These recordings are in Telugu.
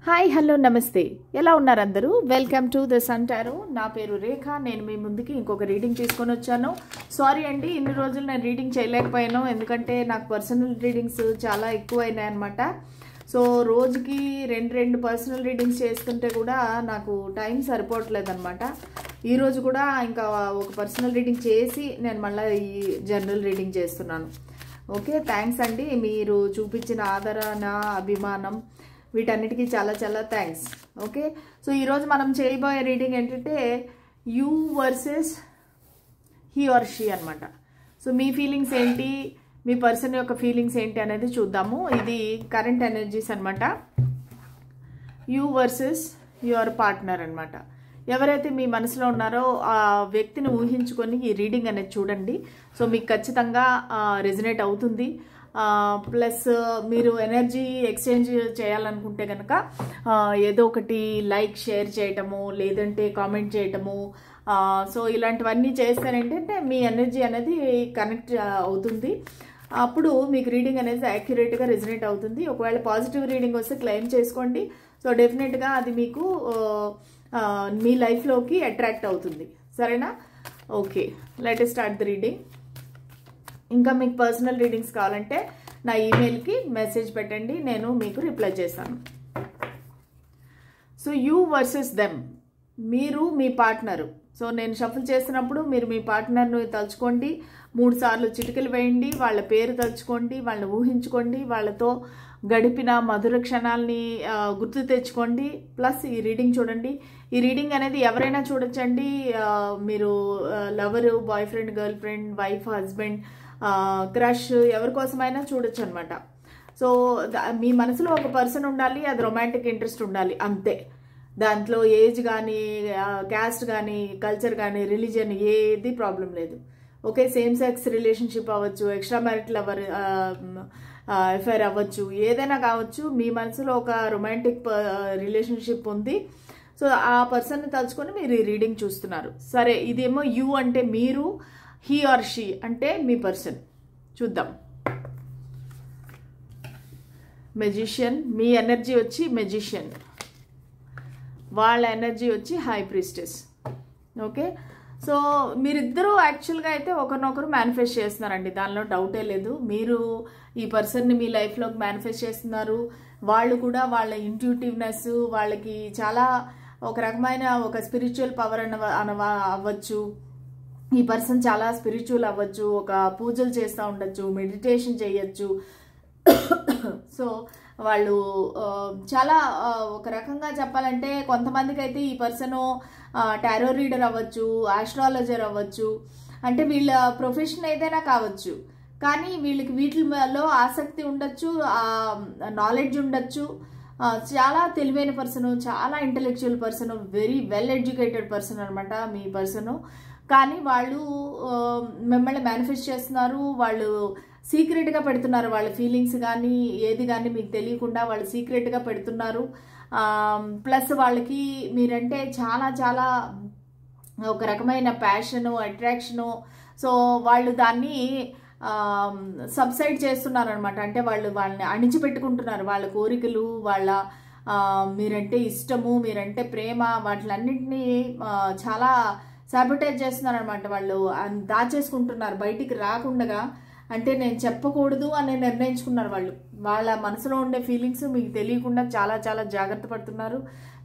హాయ్ హలో నమస్తే ఎలా ఉన్నారు అందరూ welcome to the sun tarot నా పేరు రేఖ నేను మీ ముందుకి ఇంకొక రీడింగ్ తీసుకొని వచ్చాను సారీ అండి ఇన్ని రోజులు నేను రీడింగ్ చేయలేకపోయాను ఎందుకంటే నాకు పర్సనల్ రీడింగ్స్ చాలా ఎక్కువైనాయి అన్నమాట సో రోజుకి రెండు పర్సనల్ రీడింగ్స్ చేస్తుంటే కూడా నాకు టైం సరిపోవట్లేదు అనమాట ఈరోజు కూడా ఇంకా ఒక పర్సనల్ రీడింగ్ చేసి నేను మళ్ళీ ఈ జనరల్ రీడింగ్ చేస్తున్నాను ఓకే థ్యాంక్స్ అండి మీరు చూపించిన ఆదరణ అభిమానం వీటన్నిటికీ చాలా చాలా థ్యాంక్స్ ఓకే సో ఈరోజు మనం చేయబోయే రీడింగ్ ఏంటంటే you versus he or she అనమాట సో మీ ఫీలింగ్స్ ఏంటి మీ పర్సన్ యొక్క ఫీలింగ్స్ ఏంటి అనేది చూద్దాము ఇది కరెంట్ ఎనర్జీస్ అనమాట యూ వర్సెస్ యువర్ పార్ట్నర్ అనమాట ఎవరైతే మీ మనసులో ఉన్నారో ఆ వ్యక్తిని ఊహించుకొని ఈ రీడింగ్ అనేది చూడండి సో మీకు ఖచ్చితంగా రెజనేట్ అవుతుంది ప్లస్ మీరు ఎనర్జీ ఎక్స్చేంజ్ చేయాలనుకుంటే కనుక ఏదో ఒకటి లైక్ షేర్ చేయటము లేదంటే కామెంట్ చేయటము సో ఇలాంటివన్నీ చేస్తారేంటంటే మీ ఎనర్జీ అనేది కనెక్ట్ అవుతుంది అప్పుడు మీకు రీడింగ్ అనేది యాక్యురేట్గా రెజనేట్ అవుతుంది ఒకవేళ పాజిటివ్ రీడింగ్ వస్తే క్లెయిమ్ చేసుకోండి సో డెఫినెట్గా అది మీకు మీ లైఫ్లోకి అట్రాక్ట్ అవుతుంది సరేనా okay let us start the reading ఇంకా మీకు పర్సనల్ రీడింగ్స్ కావాలంటే నా ఈమెయిల్కి మెసేజ్ పెట్టండి నేను మీకు రిప్లై చేస్తాను సో యూ వర్సెస్ దెమ్ మీరు మీ పార్ట్నరు సో నేను షఫుల్ చేస్తున్నప్పుడు మీరు మీ పార్ట్నర్ను తలుచుకోండి 3 సార్లు చిటికలు వేయండి వాళ్ళ పేరు తలుచుకోండి వాళ్ళని ఊహించుకోండి వాళ్ళతో గడిపిన మధుర క్షణాలని గుర్తు తెచ్చుకోండి ప్లస్ ఈ రీడింగ్ చూడండి ఈ రీడింగ్ అనేది ఎవరైనా చూడొచ్చండి మీరు lover boy friend girl friend wife husband crush ఎవరి కోసమైనా చూడొచ్చు అనమాట సో మీ మనసులో ఒక పర్సన్ ఉండాలి అది రొమాంటిక్ ఇంట్రెస్ట్ ఉండాలి అంతే దాంట్లో ఏజ్ కానీ క్యాస్ట్ కానీ కల్చర్ కానీ రిలీజియన్ ఏది ప్రాబ్లం లేదు ఓకే సేమ్ సెక్స్ రిలేషన్షిప్ అవ్వచ్చు ఎక్స్ట్రా మ్యారిటల్ అఫైర్ అవ్వచ్చు ఏదైనా కావచ్చు మీ మనసులో ఒక రొమాంటిక్ రిలేషన్షిప్ ఉంది సో ఆ పర్సన్ని తలుచుకొని మీరు ఈ రీడింగ్ చూస్తున్నారు సరే ఇదేమో యూ అంటే మీరు హీ ఆర్ షీ అంటే మీ పర్సన్ చూద్దాం మెజిషియన్ మీ ఎనర్జీ వచ్చి మెజిషియన్ వాళ్ళ ఎనర్జీ వచ్చి హై ప్రీస్టెస్ ఓకే సో మీరిద్దరూ యాక్చువల్గా అయితే ఒకరినొకరు మేనిఫెస్ట్ చేస్తున్నారండి దానిలో డౌటే లేదు మీరు ఈ పర్సన్ని మీ లైఫ్లోకి మేనిఫెస్ట్ చేస్తున్నారు వాళ్ళు కూడా వాళ్ళ ఇంట్యూటివ్నెస్ వాళ్ళకి చాలా ఒక రకమైన ఒక స్పిరిచువల్ పవర్ అవ్వచ్చు ఈ పర్సన్ చాలా స్పిరిచువల్ అవ్వచ్చు ఒక పూజలు చేస్తూ ఉండొచ్చు మెడిటేషన్ చేయొచ్చు సో వాళ్ళు చాలా ఒక రకంగా చెప్పాలంటే కొంతమందికి అయితే ఈ పర్సను టారో రీడర్ అవ్వచ్చు ఆస్ట్రాలజర్ అవ్వచ్చు అంటే వీళ్ళ ప్రొఫెషన్ ఏదైనా కావచ్చు కానీ వీళ్ళకి వీటిలో ఆసక్తి ఉండొచ్చు నాలెడ్జ్ ఉండొచ్చు చాలా తెలివైన పర్సను చాలా intellectual person very well educated person అనమాట మీ పర్సను కానీ వాళ్ళు మిమ్మల్ని మేనిఫెస్ట్ చేస్తున్నారు వాళ్ళు సీక్రెట్గా పెడుతున్నారు వాళ్ళ ఫీలింగ్స్ కానీ ఏది కానీ మీకు తెలియకుండా వాళ్ళు సీక్రెట్గా పెడుతున్నారు ప్లస్ వాళ్ళకి మీరంటే చాలా చాలా ఒక రకమైన ప్యాషను అట్రాక్షను సో వాళ్ళు దాన్ని సబ్సైడ్ చేస్తున్నారు అనమాట అంటే వాళ్ళని అణిచిపెట్టుకుంటున్నారు వాళ్ళ కోరికలు వాళ్ళ మీరంటే ఇష్టము మీరంటే ప్రేమ వాటిలన్నింటినీ చాలా సాబిటైజ్ చేస్తున్నారు అనమాట వాళ్ళు దాచేసుకుంటున్నారు బయటికి రాకుండా అంటే నేను చెప్పకూడదు అని నిర్ణయించుకున్నారు వాళ్ళు వాళ్ళ మనసులో ఉండే ఫీలింగ్స్ మీకు తెలియకుండా చాలా చాలా జాగ్రత్త పడుతున్నారు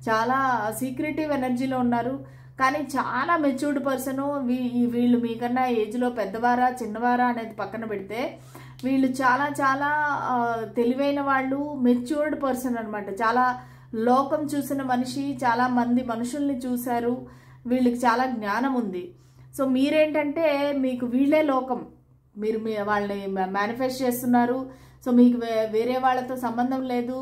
చాలా సీక్రెటివ్ ఎనర్జీలో ఉన్నారు కానీ చాలా మెచ్యూర్డ్ పర్సను వీళ్ళు మీకన్నా ఏజ్లో పెద్దవారా చిన్నవారా అనేది పక్కన పెడితే వీళ్ళు చాలా చాలా తెలివైన వాళ్ళు మెచ్యూర్డ్ పర్సన్ అనమాట చాలా లోకం చూసిన మనిషి చాలా మంది మనుషుల్ని చూశారు వీళ్ళకి చాలా జ్ఞానం ఉంది సో మీరేంటంటే మీకు వీళ్ళే లోకం మీరు వాళ్ళని మేనిఫెస్ట్ చేస్తున్నారు సో మీకు వేరే వాళ్ళతో సంబంధం లేదు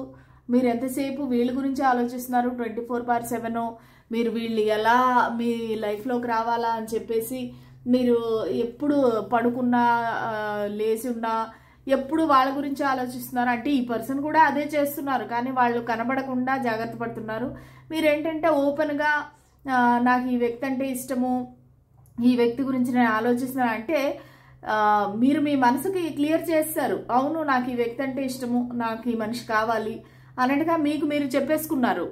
మీరు ఎంతసేపు వీళ్ళ గురించి ఆలోచిస్తున్నారు 24/7 మీరు వీళ్ళు ఎలా మీ లైఫ్లోకి రావాలా అని చెప్పేసి మీరు ఎప్పుడు పడుకున్నా లేచి ఉన్నా ఎప్పుడు వాళ్ళ గురించి ఆలోచిస్తున్నారు అంటే ఈ పర్సన్ కూడా అదే చేస్తున్నారు కానీ వాళ్ళు కనబడకుండా జాగ్రత్త పడుతున్నారు మీరేంటంటే ఓపెన్గా నాకు ఈ వ్యక్తి అంటే ఇష్టము ఈ వ్యక్తి గురించి నేను ఆలోచిస్తున్నాను అంటే మీరు మీ మనసుకి క్లియర్ చేస్తారు అవును నాకు ఈ వ్యక్తి అంటే ఇష్టము నాకు ఈ మనిషి కావాలి అన్నట్టుగా మీకు మీరు చెప్పేసుకున్నారు.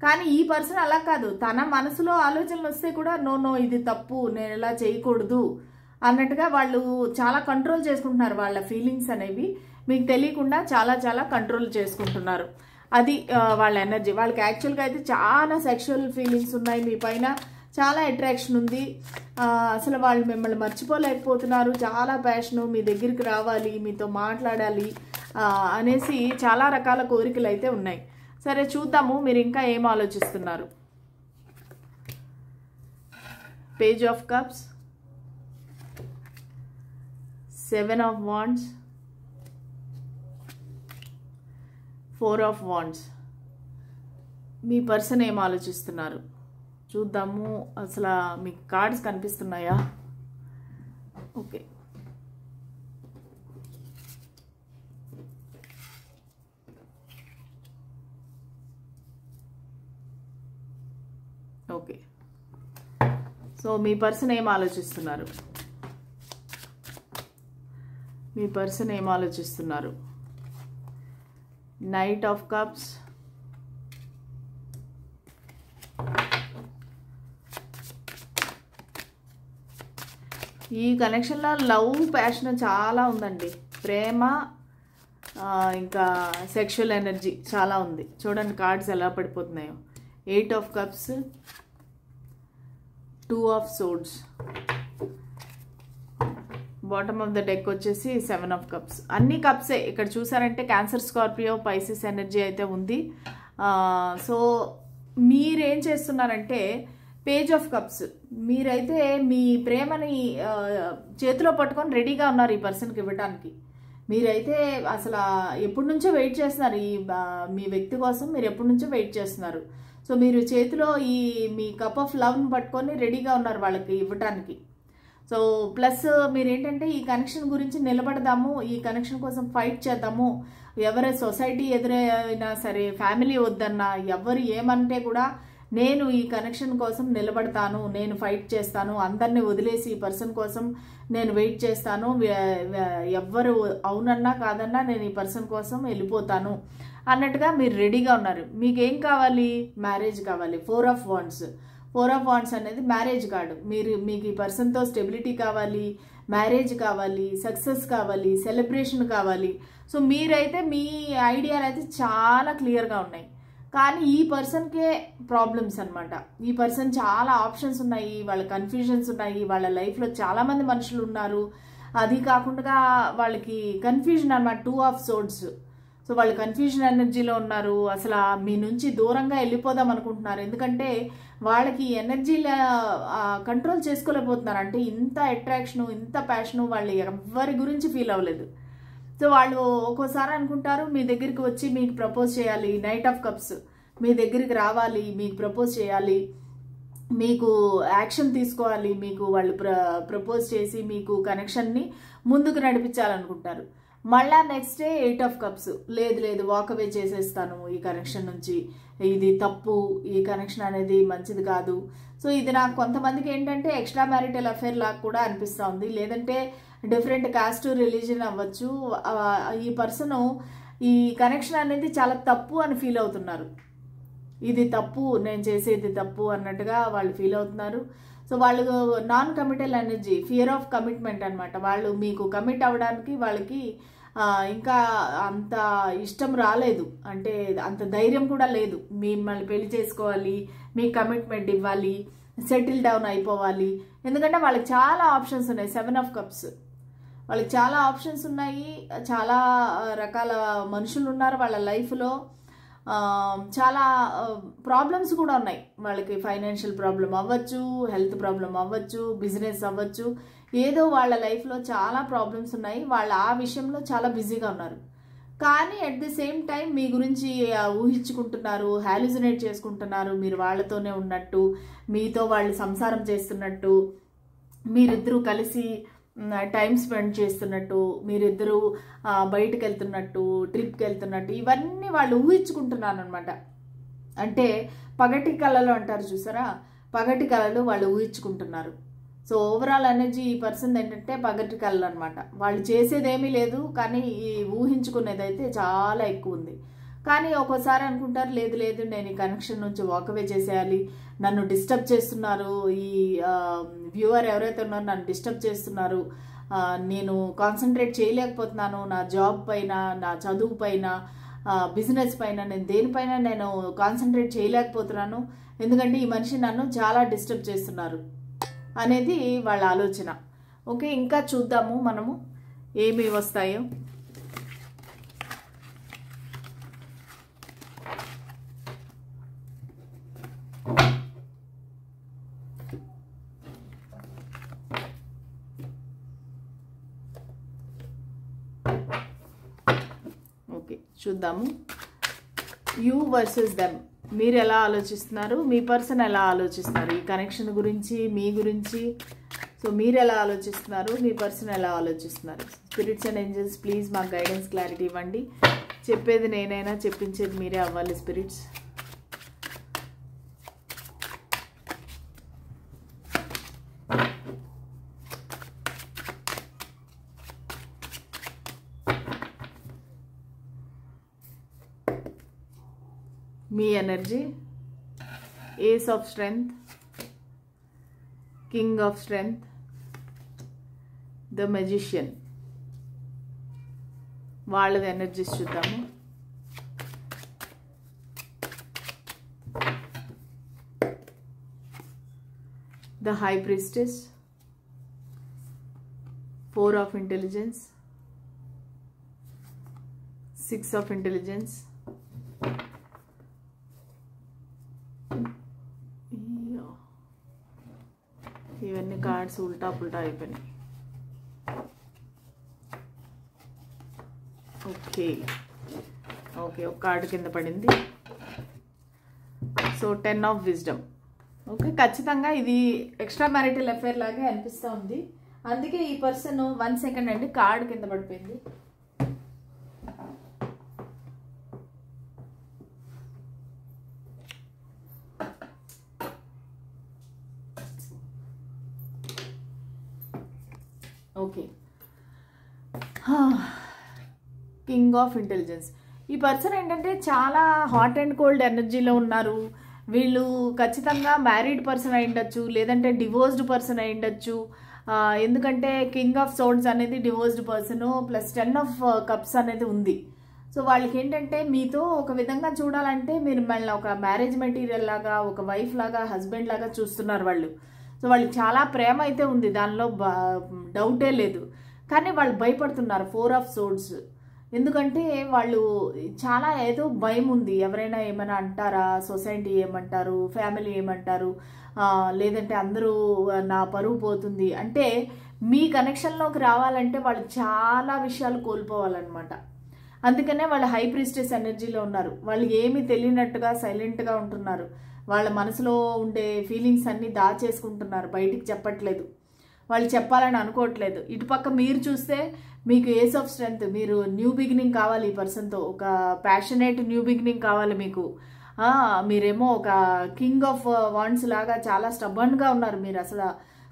కానీ ఈ పర్సన్ అలా కాదు, తన మనసులో ఆలోచనలు వస్తే కూడా నో ఇది తప్పు, నేను ఇలా చేయకూడదు అన్నట్టుగా వాళ్ళు చాలా కంట్రోల్ చేసుకుంటున్నారు. వాళ్ళ ఫీలింగ్స్ అనేవి మీకు తెలియకుండా చాలా చాలా కంట్రోల్ చేసుకుంటున్నారు. అది వాళ్ళ ఎనర్జీ. వాళ్ళకి యాక్చువల్గా అయితే చాలా సెక్షువల్ ఫీలింగ్స్ ఉన్నాయి మీ పైన, చాలా అట్రాక్షన్ ఉంది. అసలు వాళ్ళు మిమ్మల్ని మర్చిపోలేకపోతున్నారు. చాలా ప్యాషను, మీ దగ్గరికి రావాలి, మీతో మాట్లాడాలి అనేసి చాలా రకాల కోరికలు అయితే ఉన్నాయి. సరే చూద్దాము మీరు ఇంకా ఏం ఆలోచిస్తున్నారు. Page of cups, 7 of wands, 4 of wands. మీ పర్సన్ ఏం ఆలోచిస్తున్నారు చూద్దాము. అసలు మీకు కార్డ్స్ కనిపిస్తున్నాయా? Okay, okay. సో మీ పర్సన్ ఏం ఆలోచిస్తున్నారు? మీ పర్సన్ ఏం ఆలోచిస్తున్నారు? నైట్ ఆఫ్ కప్స్, ఈ కనెక్షన్లో లవ్, ప్యాషన్ చాలా ఉందండి. ప్రేమ ఇంకా సెక్షువల్ ఎనర్జీ చాలా ఉంది. చూడండి కార్డ్స్ ఎలా పడిపోతున్నాయో. 8 of cups, 2 of swords, bottom of the deck వచ్చేసి 7 ఆఫ్ కప్స్. అన్ని కప్సే ఇక్కడ చూసారంటే క్యాన్సర్, స్కార్పియో, పైసిస్ ఎనర్జీ అయితే ఉంది. సో మీరేం చేస్తున్నారంటే పేజ్ ఆఫ్ కప్స్, మీరైతే మీ ప్రేమని చేతిలో పట్టుకొని రెడీగా ఉన్నారు ఈ పర్సన్కి ఇవ్వడానికి. మీరైతే అసలు ఎప్పటి నుంచో వెయిట్ చేస్తున్నారు. మీ వ్యక్తి కోసం మీరు ఎప్పటి నుంచో వెయిట్ చేస్తున్నారు. సో మీరు చేతిలో మీ కప్ ఆఫ్ లవ్ని పట్టుకొని రెడీగా ఉన్నారు వాళ్ళకి ఇవ్వటానికి. సో ప్లస్ మీరేంటంటే ఈ కనెక్షన్ గురించి నిలబడదాము, ఈ కనెక్షన్ కోసం ఫైట్ చేద్దాము. ఎవరి సొసైటీ ఎదురైనా సరే, ఫ్యామిలీ వద్దన్నా, ఎవరు ఏమంటే కూడా నేను ఈ కనెక్షన్ కోసం నిలబడతాను, నేను ఫైట్ చేస్తాను, అందరినీ వదిలేసి ఈ పర్సన్ కోసం నేను వెయిట్ చేస్తాను, ఎవ్వరు అవునన్నా కాదన్నా నేను ఈ పర్సన్ కోసం వెళ్ళిపోతాను అన్నట్టుగా మీరు రెడీగా ఉన్నారు. మీకేం కావాలి? మ్యారేజ్ కావాలి. 4 ఆఫ్ వాండ్స్. 4 ఆఫ్ వాండ్స్ అనేది మ్యారేజ్ కార్డు. మీకు ఈ పర్సన్తో స్టెబిలిటీ కావాలి, మ్యారేజ్ కావాలి, సక్సెస్ కావాలి, సెలబ్రేషన్ కావాలి. సో మీరైతే మీ ఐడియాలు అయితే చాలా క్లియర్గా ఉన్నాయి. కానీ ఈ పర్సన్కే ప్రాబ్లమ్స్ అనమాట. ఈ పర్సన్ చాలా ఆప్షన్స్ ఉన్నాయి, వాళ్ళ కన్ఫ్యూజన్స్ ఉన్నాయి, వాళ్ళ లైఫ్లో చాలామంది మనుషులు ఉన్నారు. అది కాకుండా వాళ్ళకి కన్ఫ్యూజన్ అనమాట. 2 ఆఫ్ సోర్డ్స్. సో వాళ్ళు కన్ఫ్యూజన్ ఎనర్జీలో ఉన్నారు. అసలు మీ నుంచి దూరంగా వెళ్ళిపోదాం అనుకుంటున్నారు. ఎందుకంటే వాళ్ళకి ఎనర్జీలో కంట్రోల్ చేసుకోలేకపోతున్నారు. అంటే ఇంత అట్రాక్షను, ఇంత ప్యాషను వాళ్ళు ఎవరి గురించి ఫీల్ అవ్వలేదు. సో వాళ్ళు ఒక్కోసారి అనుకుంటారు మీ దగ్గరికి వచ్చి మీకు ప్రపోజ్ చేయాలి. నైట్ ఆఫ్ కప్స్, మీ దగ్గరికి రావాలి, మీకు ప్రపోజ్ చేయాలి, మీకు యాక్షన్ తీసుకోవాలి, మీకు వాళ్ళు ప్రపోజ్ చేసి మీకు కనెక్షన్ని ముందుకు నడిపించాలనుకుంటారు. మళ్ళా నెక్స్ట్ డే 8 ఆఫ్ కప్స్, లేదు వాకవే చేసేస్తాను ఈ కనెక్షన్ నుంచి, ఇది తప్పు, ఈ కనెక్షన్ అనేది మంచిది కాదు. సో ఇది నాకు కొంతమందికి ఏంటంటే ఎక్స్ట్రా మ్యారిటల్ అఫేర్ లాగా కూడా అనిపిస్తూ ఉంది. లేదంటే డిఫరెంట్ కాస్ట్, రిలీజన్ అవ్వచ్చు. ఈ పర్సన్ ఈ కనెక్షన్ అనేది చాలా తప్పు అని ఫీల్ అవుతున్నారు. ఇది తప్పు, నేను చేసేది తప్పు అన్నట్టుగా వాళ్ళు ఫీల్ అవుతున్నారు. సో వాళ్ళు non committal energy, fear of commitment అనమాట. వాళ్ళు మీకు కమిట్ అవ్వడానికి వాళ్ళకి ఇంకా అంత ఇష్టం రాలేదు, అంటే అంత ధైర్యం కూడా లేదు. మిమ్మల్ని పెళ్లి చేసుకోవాలి, మీ కమిట్మెంట్ ఇవ్వాలి, సెటిల్ డౌన్ అయిపోవాలి. ఎందుకంటే వాళ్ళకి చాలా ఆప్షన్స్ ఉన్నాయి. 7 ఆఫ్ కప్స్, వాళ్ళకి చాలా ఆప్షన్స్ ఉన్నాయి. చాలా రకాల మనుషులు ఉన్నారు వాళ్ళ లైఫ్లో. చాలా ప్రాబ్లమ్స్ కూడా ఉన్నాయి వాళ్ళకి. ఫైనాన్షియల్ ప్రాబ్లం అవ్వచ్చు, హెల్త్ ప్రాబ్లం అవ్వచ్చు, బిజినెస్ అవ్వచ్చు, ఏదో వాళ్ళ లైఫ్లో చాలా ప్రాబ్లమ్స్ ఉన్నాయి. వాళ్ళు ఆ విషయంలో చాలా బిజీగా ఉన్నారు. కానీ అట్ ది సేమ్ టైం మీ గురించి ఊహించుకుంటున్నారు, హాలుసినేట్ చేసుకుంటున్నారు. మీరు వాళ్ళతోనే ఉన్నట్టు, మీతో వాళ్ళు సంసారం చేస్తున్నట్టు, మీరిద్దరూ కలిసి టైం స్పెండ్ చేస్తున్నట్టు, మీరిద్దరూ బయటకు వెళ్తున్నట్టు, ట్రిప్కి వెళ్తున్నట్టు, ఇవన్నీ వాళ్ళు ఊహించుకుంటున్నారు అనమాట. అంటే పగటి కళలు అంటారు చూసారా, పగటి కళలు వాళ్ళు ఊహించుకుంటున్నారు. సో ఓవరాల్ ఎనర్జీ ఈ పర్సన్ ఏంటంటే పగటి కళలు అనమాట. వాళ్ళు చేసేదేమీ లేదు, కానీ ఈ ఊహించుకునేది అయితే చాలా ఎక్కువ ఉంది. కానీ ఒక్కోసారి అనుకుంటారు లేదు లేదు నేను ఈ కనెక్షన్ నుంచి వాకవే చేసేయాలి, నన్ను డిస్టర్బ్ చేస్తున్నారు, ఈ వ్యూవర్ ఎవరైతే ఉన్నారో నన్ను డిస్టర్బ్ చేస్తున్నారు, నేను కాన్సన్ట్రేట్ చేయలేకపోతున్నాను నా జాబ్ పైన, నా చదువు పైన, బిజినెస్ పైన, నేను దేనిపైన నేను కాన్సన్ట్రేట్ చేయలేకపోతున్నాను, ఎందుకంటే ఈ మనిషి నన్ను చాలా డిస్టర్బ్ చేస్తున్నారు అనేది వాళ్ళ ఆలోచన. ఓకే, ఇంకా చూద్దాము మనము ఏమి వస్తాయో. ఓకే, చూద్దాము. యూ వర్సెస్ దెమ్, మీరు ఎలా ఆలోచిస్తున్నారు, మీ పర్సన్ ఎలా ఆలోచిస్తున్నారు ఈ కనెక్షన్ గురించి, మీ గురించి. సో మీరు ఎలా ఆలోచిస్తున్నారు, మీ పర్సన్ ఎలా ఆలోచిస్తున్నారు. స్పిరిట్స్ అండ్ ఏంజల్స్ ప్లీజ్ మాకు గైడెన్స్, క్లారిటీ ఇవ్వండి. చెప్పేది నేనైనా చెప్పించేది మీరే అవ్వాలి స్పిరిట్స్. మీ energy, ace of strength, king of strength, the magician, వాళ్ళది ఎనర్జీస్ చూద్దాము. The high priestess, 4 of intelligence, 6 of intelligence, ఇవన్నీ కార్డ్స్ ఉల్టా పుల్టా అయిపోయినాయి. ఓకే ఓకే, ఒక కార్డు కింద పడింది. So 10 of wisdom. ఓకే, ఖచ్చితంగా ఇది ఎక్స్ట్రా మ్యారిటల్ అఫేర్ లాగే అనిపిస్తూ ఉంది. అందుకే ఈ పర్సన్ 1 సెకండ్ అండి కార్డు కింద పడిపోయింది. Okay, king of intelligence. ఈ పర్సన్ ఏంటంటే చాలా హాట్ అండ్ కోల్డ్ ఎనర్జీలో ఉన్నారు. వీళ్ళు ఖచ్చితంగా మ్యారీడ్ పర్సన్ అయి ఉండొచ్చు, లేదంటే డివోర్స్డ్ పర్సన్ అయి ఉండొచ్చు. ఎందుకంటే కింగ్ ఆఫ్ సోర్డ్స్ అనేది divorced person, plus 10 of cups అనేది ఉంది. సో వాళ్ళకి ఏంటంటే మీతో ఒక విధంగా చూడాలంటే మీరు మళ్ళీ ఒక మ్యారేజ్ మెటీరియల్ లాగా, ఒక వైఫ్ లాగా, హస్బెండ్ లాగా చూస్తున్నారు వాళ్ళు. సో వాళ్ళకి చాలా ప్రేమ అయితే ఉంది, దానిలో డౌటే లేదు. కానీ వాళ్ళు భయపడుతున్నారు 4 ఆఫ్ సోర్డ్స్. ఎందుకంటే వాళ్ళు చాలా ఏదో భయం ఉంది, ఎవరైనా ఏమైనా అంటారా, సొసైటీ ఏమంటారు, ఫ్యామిలీ ఏమంటారు, లేదంటే అందరూ నా పరువు పోతుంది అంటే. మీ కనెక్షన్లోకి రావాలంటే వాళ్ళు చాలా విషయాలు కోల్పోవాలన్నమాట. అందుకనే వాళ్ళు హై ప్రీస్టెస్ ఎనర్జీలో ఉన్నారు. వాళ్ళు ఏమీ తెలియనట్టుగా సైలెంట్గా ఉంటున్నారు. వాళ్ళ మనసులో ఉండే ఫీలింగ్స్ అన్నీ దాచేసుకుంటున్నారు, బయటికి చెప్పట్లేదు, వాళ్ళు చెప్పాలని అనుకోవట్లేదు. ఇటుపక్క మీరు చూస్తే మీకు ఏస్ ఆఫ్ స్ట్రెంగ్త్, మీరు న్యూ బిగినింగ్ కావాలి ఈ పర్సన్తో, ఒక ప్యాషనేట్ న్యూ బిగినింగ్ కావాలి మీకు. మీరేమో ఒక కింగ్ ఆఫ్ వాండ్స్ లాగా చాలా స్టబర్న్గా ఉన్నారు, మీరు అసలు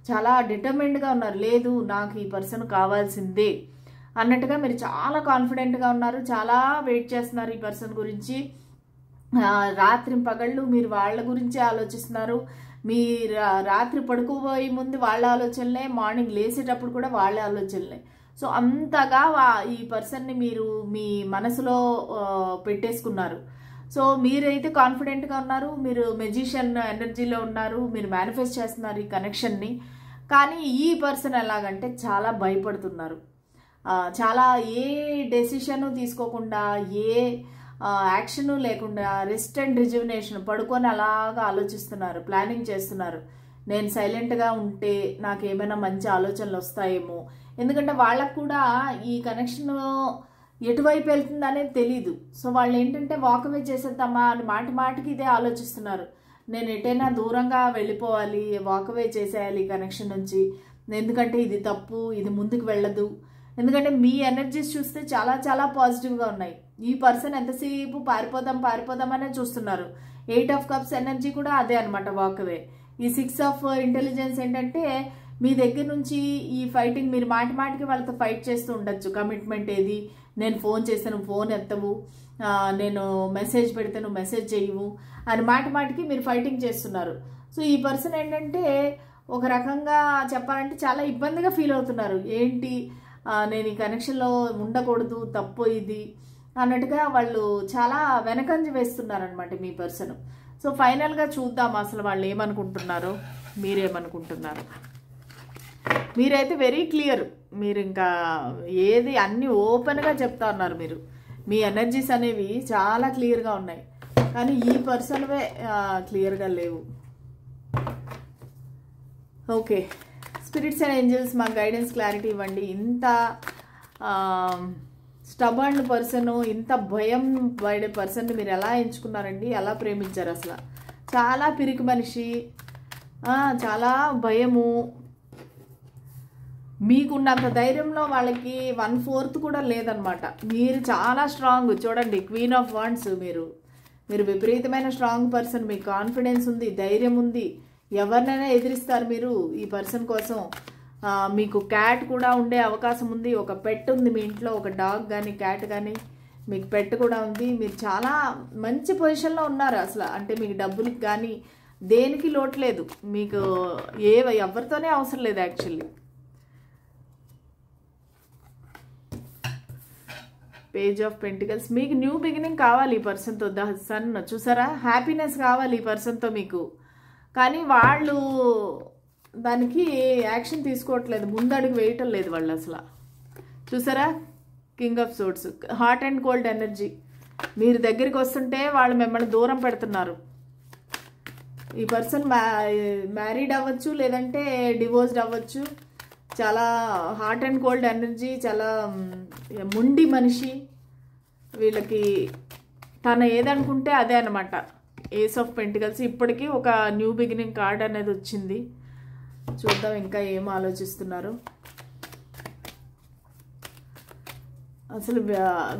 చాలా డిటర్మిన్డ్గా ఉన్నారు. లేదు నాకు ఈ పర్సన్ కావాల్సిందే అన్నట్టుగా మీరు చాలా కాన్ఫిడెంట్గా ఉన్నారు, చాలా వెయిట్ చేస్తున్నారు ఈ పర్సన్ గురించి. రాత్రి పగళ్ళు మీరు వాళ్ళ గురించి ఆలోచిస్తున్నారు. మీ రాత్రి పడుకోబోయే ముందు వాళ్ళ ఆలోచనలే, మార్నింగ్ లేచేటప్పుడు కూడా వాళ్ళ ఆలోచనలే. సో అంతగా ఈ పర్సన్ని మీరు మీ మనసులో పెట్టేసుకున్నారు. సో మీరైతే కాన్ఫిడెంట్గా ఉన్నారు, మీరు మెజిషియన్ ఎనర్జీలో ఉన్నారు, మీరు మేనిఫెస్ట్ చేస్తున్నారు ఈ కనెక్షన్ని. కానీ ఈ పర్సన్ ఎలాగంటే చాలా భయపడుతున్నారు, చాలా ఏ డెసిషను తీసుకోకుండా, ఏ యాక్షన్ లేకుండా రెస్ట్ అండ్ రిజ్యువినేషన్ పడుకొని అలాగా ఆలోచిస్తున్నారు, ప్లానింగ్ చేస్తున్నారు. నేను సైలెంట్గా ఉంటే నాకు ఏమైనా మంచి ఆలోచనలు వస్తాయేమో. ఎందుకంటే వాళ్ళకు కూడా ఈ కనెక్షన్ ఎటువైపు వెళ్తుంది అనేది తెలీదు. సో వాళ్ళు ఏంటంటే వాకవే చేసేద్దామా అని మాటి మాటికి ఇదే ఆలోచిస్తున్నారు. నేను ఎటైనా దూరంగా వెళ్ళిపోవాలి, వాకవే చేసేయాలి కనెక్షన్ నుంచి, ఎందుకంటే ఇది తప్పు, ఇది ముందుకు వెళ్ళదు. ఎందుకంటే మీ ఎనర్జీస్ చూస్తే చాలా చాలా పాజిటివ్గా ఉన్నాయి. ఈ పర్సన్ ఎంతసేపు పారిపోదాం అనే చూస్తున్నారు. 8 ఆఫ్ కప్స్ ఎనర్జీ కూడా అదే అనమాట, వాకవే. ఈ 6 ఆఫ్ ఇంటెలిజెన్స్ ఏంటంటే మీ దగ్గర నుంచి ఈ ఫైటింగ్, మీరు మాటి మాటికి వాళ్ళతో ఫైట్ చేస్తూ ఉండొచ్చు. కమిట్మెంట్ ఏది, నేను ఫోన్ చేస్తే నువ్వు ఫోన్ ఎత్తవు, నేను మెసేజ్ పెడితే నువ్వు మెసేజ్ చేయవు అని మాటికి మీరు ఫైటింగ్ చేస్తున్నారు. సో ఈ పర్సన్ ఏంటంటే ఒక రకంగా చెప్పాలంటే చాలా ఇబ్బందిగా ఫీల్ అవుతున్నారు. ఏంటి నేను ఈ కనెక్షన్లో ఉండకూడదు, తప్పు ఇది అన్నట్టుగా వాళ్ళు చాలా వెనకంజ వేస్తున్నారనమాట మీ పర్సన్. సో ఫైనల్గా చూద్దాం అసలు వాళ్ళు ఏమనుకుంటున్నారో, మీరేమనుకుంటున్నారు. మీరైతే వెరీ క్లియర్, మీరు ఇంకా ఏది అన్నీ ఓపెన్గా చెప్తా ఉన్నారు. మీరు మీ ఎనర్జీస్ అనేవి చాలా క్లియర్గా ఉన్నాయి, కానీ ఈ పర్సన్వే క్లియర్గా లేవు. ఓకే, స్పిరిట్స్ అండ్ ఏంజల్స్ మాకు గైడెన్స్ క్లారిటీ ఇవ్వండి. ఇంత స్టబర్న్ పర్సన్, ఇంత భయం పడే పర్సన్ని మీరు ఎలా ఎంచుకున్నారండి? ఎలా ప్రేమించారు? అసలు చాలా పిరికి మనిషి, చాలా భయము. మీకున్నంత ధైర్యంలో వాళ్ళకి 1/4 కూడా లేదనమాట. మీరు చాలా స్ట్రాంగ్. చూడండి, క్వీన్ ఆఫ్ వాండ్స్. మీరు విపరీతమైన స్ట్రాంగ్ పర్సన్. మీకు కాన్ఫిడెన్స్ ఉంది, ధైర్యం ఉంది, ఎవరినైనా ఎదిరిస్తారు మీరు ఈ పర్సన్ కోసం. మీకు క్యాట్ కూడా ఉండే అవకాశం ఉంది. ఒక పెట్ ఉంది మీ ఇంట్లో, ఒక డాగ్ కానీ క్యాట్ కానీ మీకు పెట్ కూడా ఉంది. మీరు చాలా మంచి పొజిషన్లో ఉన్నారు అసలు. అంటే మీకు డబ్బులకి కానీ దేనికి లోటు లేదు. మీకు ఎవరితోనే అవసరం లేదు యాక్చువల్లీ. Page of pentacles. మీకు న్యూ బిగినింగ్ కావాలి ఈ పర్సన్తో. ద సన్ చూసారా, హ్యాపీనెస్ కావాలి ఈ పర్సన్తో మీకు. కానీ వాళ్ళు దానికి యాక్షన్ తీసుకోవట్లేదు, ముందడుగు వేయటం లేదు వాళ్ళు అసలు. చూసారా, king of swords, hot and cold energy. మీరు దగ్గరికి వస్తుంటే వాళ్ళు మిమ్మల్ని దూరం పెడుతున్నారు. ఈ పర్సన్ మ్యారీడ్ అవ్వచ్చు, లేదంటే డివోర్స్డ్ అవ్వచ్చు. చాలా హాట్ అండ్ కోల్డ్ ఎనర్జీ, చాలా మొండి మనిషి. వీళ్ళకి తను ఏదనుకుంటే అదే అనమాట. Ace of pentacles. ఇప్పటికీ ఒక న్యూ బిగినింగ్ కార్డ్ అనేది వచ్చింది. చూద్దాం ఇంకా ఏం ఆలోచిస్తున్నారు. అసలు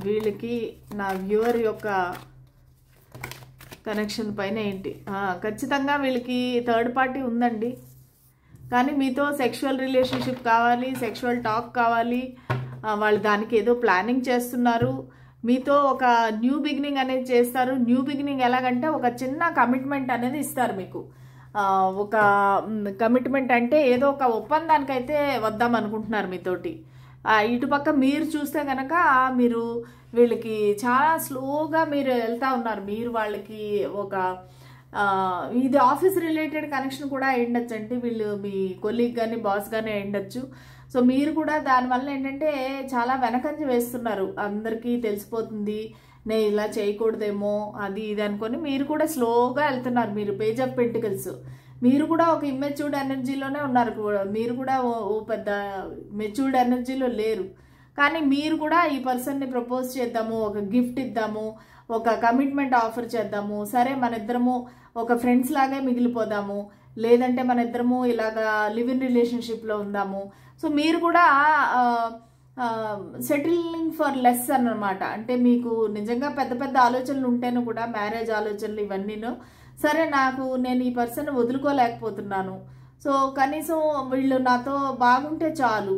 వీళ్ళకి నా వ్యూవర్ యొక్క కనెక్షన్ పైన ఏంటి? ఖచ్చితంగా వీళ్ళకి థర్డ్ పార్టీ ఉందండి. కానీ మీతో సెక్షువల్ రిలేషన్షిప్ కావాలి, సెక్షువల్ టాక్ కావాలి. వాళ్ళు దానికి ఏదో ప్లానింగ్ చేస్తున్నారు. మీతో ఒక న్యూ బిగినింగ్ అనేది చేస్తారు. న్యూ బిగినింగ్ ఎలాగంటే ఒక చిన్న కమిట్మెంట్ అనేది ఇస్తారు మీకు. ఒక కమిట్మెంట్ అంటే ఏదో ఒక ఒప్పందానికైతే వద్దాం అనుకుంటున్నారు మీతోటి. ఇటుపక్క మీరు చూస్తే కనుక మీరు వీళ్ళకి చాలా స్లోగా మీరు వెళ్తా ఉన్నారు. మీరు వాళ్ళకి ఒక ఇది ఆఫీస్ రిలేటెడ్ కనెక్షన్ కూడా అయ్యుండొచ్చు అండి. వీళ్ళు మీ కొలీగ్ కానీ బాస్ కానీ అయ్యుండొచ్చు. సో మీరు కూడా దానివల్ల ఏంటంటే చాలా వెనకంజ వేస్తున్నారు. అందరికీ తెలిసిపోతుంది, నేను ఇలా చేయకూడదేమో అది ఇది అనుకొని మీరు కూడా స్లోగా వెళ్తున్నారు. మీరు పేజ్ ఆఫ్ పెంటికల్స్. మీరు కూడా ఒక ఇమ్మెచ్యూర్డ్ ఎనర్జీలోనే ఉన్నారు. మీరు కూడా ఓ పెద్ద మెచ్యూర్డ్ ఎనర్జీలో లేరు. కానీ మీరు కూడా ఈ పర్సన్ని ప్రపోజ్ చేద్దాము, ఒక గిఫ్ట్ ఇద్దాము, ఒక కమిట్మెంట్ ఆఫర్ చేద్దాము, సరే మన ఇద్దరము ఒక ఫ్రెండ్స్ లాగే మిగిలిపోదాము, లేదంటే మన ఇద్దరము ఇలాగా లివ్ ఇన్ రిలేషన్షిప్లో ఉందాము. సో మీరు కూడా సెటిలింగ్ ఫర్ లెస్ అన్నమాట. అంటే మీకు నిజంగా పెద్ద పెద్ద ఆలోచనలు ఉంటేను కూడా, మ్యారేజ్ ఆలోచనలు ఇవన్నీను, సరే నేను ఈ పర్సన్ వదులుకోలేకపోతున్నాను, సో కనీసం వీళ్ళు నాతో బాగుంటే చాలు,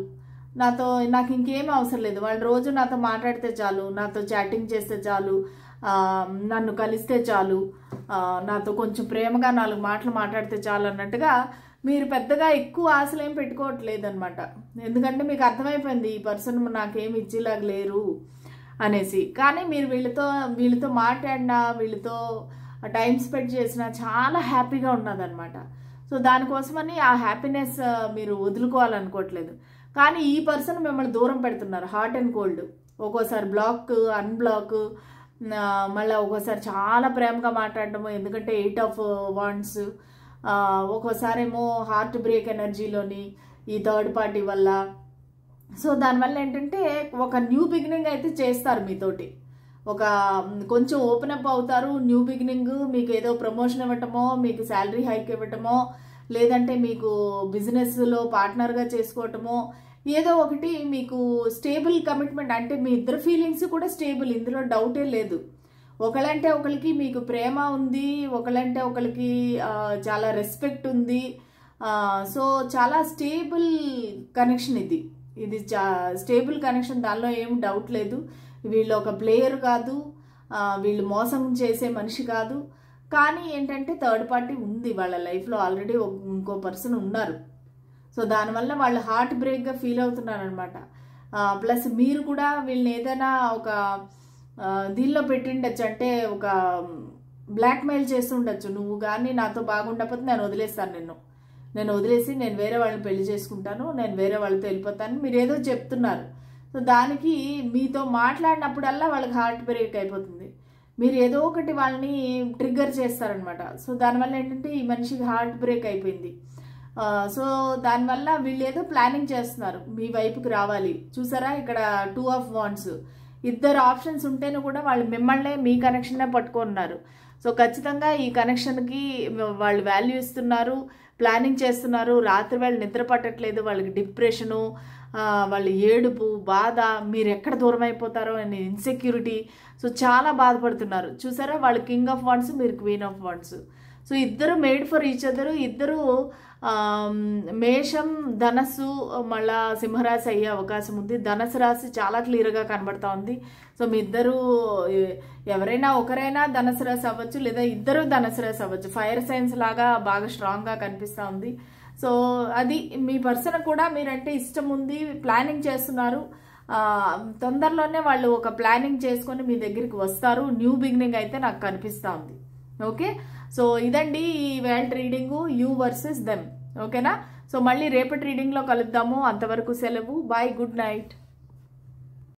నాకు ఇంకేం అవసరం లేదు, వాళ్ళు రోజు నాతో మాట్లాడితే చాలు, నాతో చాటింగ్ చేస్తే చాలు, నన్ను కలిస్తే చాలు, నాతో కొంచెం ప్రేమగా 4 మాటలు మాట్లాడితే చాలు అన్నట్టుగా మీరు పెద్దగా ఎక్కువ ఆశలు ఏం పెట్టుకోవట్లేదు అనమాట. ఎందుకంటే మీకు అర్థమైపోయింది ఈ పర్సన్ నాకేమి ఇచ్చేలాగా లేరు అనేసి. కానీ మీరు వీళ్ళతో మాట్లాడినా, వీళ్ళతో టైం స్పెండ్ చేసినా చాలా హ్యాపీగా ఉన్నదనమాట. సో దానికోసమని ఆ హ్యాపీనెస్ మీరు వదులుకోవాలనుకోవట్లేదు. కానీ ఈ పర్సన్ మిమ్మల్ని దూరం పెడుతున్నారు, హాట్ అండ్ కోల్డ్. ఒక్కోసారి బ్లాక్, అన్బ్లాక్, మళ్ళీ ఒక్కోసారి చాలా ప్రేమగా మాట్లాడటము, ఎందుకంటే 8 ఆఫ్ వాండ్స్. ఒక్కోసారి ఏమో హార్ట్ బ్రేక్ ఎనర్జీలోని ఈ థర్డ్ పార్టీ వల్ల. సో దానివల్ల ఏంటంటే ఒక న్యూ బిగినింగ్ అయితే చేస్తారు మీతోటి, ఒక కొంచెం ఓపెన్ అప్ అవుతారు. న్యూ బిగినింగ్, మీకు ఏదో ప్రమోషన్ ఇవ్వటమో, మీకు శాలరీ హైక్ ఇవ్వటమో, లేదంటే మీకు బిజినెస్లో పార్ట్నర్గా చేసుకోవటమో, ఏదో ఒకటి మీకు స్టేబుల్ కమిట్మెంట్. అంటే మీ ఇద్దరు ఫీలింగ్స్ కూడా స్టేబుల్, ఇందులో డౌటే లేదు. ఒకళ్ళంటే ఒకరికి మీకు ప్రేమ ఉంది, ఒకళ్ళంటే ఒకరికి చాలా రెస్పెక్ట్ ఉంది. సో చాలా స్టేబుల్ కనెక్షన్ ఇది స్టేబుల్ కనెక్షన్, దానిలో ఏం డౌట్ లేదు. వీళ్ళు ఒక ప్లేయర్ కాదు, వీళ్ళు మోసం చేసే మనిషి కాదు. కానీ ఏంటంటే థర్డ్ పార్టీ ఉంది వాళ్ళ లైఫ్లో, ఆల్రెడీ ఇంకో పర్సన్ ఉన్నారు. సో దానివల్ల వాళ్ళు హార్ట్ బ్రేక్గా ఫీల్ అవుతున్నారు అనమాట. ప్లస్ మీరు కూడా వీళ్ళని ఏదైనా ఒక దీనిలో పెట్టిండొచ్చు, అంటే ఒక బ్లాక్మెయిల్ చేస్తూ ఉండొచ్చు. నువ్వు కానీ నాతో బాగుండకపోతే నేను వదిలేస్తాను, నేను వదిలేసి నేను వేరే వాళ్ళని పెళ్లి చేసుకుంటాను, నేను వేరే వాళ్ళతో వెళ్ళిపోతాను, మీరు ఏదో చెప్తున్నారు. సో దానికి మీతో మాట్లాడినప్పుడల్లా వాళ్ళకి హార్ట్ బ్రేక్ అయిపోతుంది. మీరు ఏదో ఒకటి వాళ్ళని ట్రిగ్గర్ చేస్తారనమాట. సో దానివల్ల ఏంటంటే ఈ మనిషికి హార్ట్ బ్రేక్ అయిపోయింది. సో దానివల్ల వీళ్ళు ఏదో ప్లానింగ్ చేస్తున్నారు మీ వైపుకి రావాలి. చూసారా ఇక్కడ 2 of Wands, ఇద్దరు ఆప్షన్స్ ఉంటేనే కూడా వాళ్ళు మిమ్మల్నే మీ కనెక్షన్నే పట్టుకున్నారు. సో ఖచ్చితంగా ఈ కనెక్షన్కి వాళ్ళు వాల్యూ ఇస్తున్నారు, ప్లానింగ్ చేస్తున్నారు. రాత్రి వాళ్ళు నిద్ర పట్టట్లేదు, వాళ్ళకి డిప్రెషను, వాళ్ళ ఏడుపు, బాధ, మీరు ఎక్కడ దూరం అయిపోతారో అని ఇన్సెక్యూరిటీ. సో చాలా బాధపడుతున్నారు. చూసారా వాళ్ళు కింగ్ ఆఫ్ వాండ్స్, మీరు క్వీన్ ఆఫ్ వాండ్స్. సో ఇద్దరు మేడ్ ఫర్ ఈచ్ అదర్. ఇద్దరు మేషం ధనస్సు మళ్ళా సింహరాశి అయ్యే అవకాశం ఉంది. ధనస్సు రాశి చాలా క్లియర్గా కనబడతా ఉంది. సో మీ ఇద్దరు ఎవరైనా ఒకరైనా ధనస్సు రాశి అవ్వచ్చు, లేదా ఇద్దరు ధనస్సు రాశి అవ్వచ్చు. ఫైర్ సైన్స్ లాగా బాగా స్ట్రాంగ్గా కనిపిస్తూ ఉంది. సో అది మీ పర్సన్ కూడా మీరంటే ఇష్టం ఉంది, ప్లానింగ్ చేస్తున్నారు. తొందరలోనే వాళ్ళు ఒక ప్లానింగ్ చేసుకొని మీ దగ్గరికి వస్తారు. న్యూ బిగినింగ్ అయితే నాకు కనిపిస్తూ ఉంది. ఓకే, సో ఇదండి ఈ వేళ రీడింగు, యూ వర్సెస్ దెమ్. ఓకేనా? సో మళ్ళీ రేపటి రీడింగ్లో కలుద్దాము. అంతవరకు సెలవు. Bye, good night.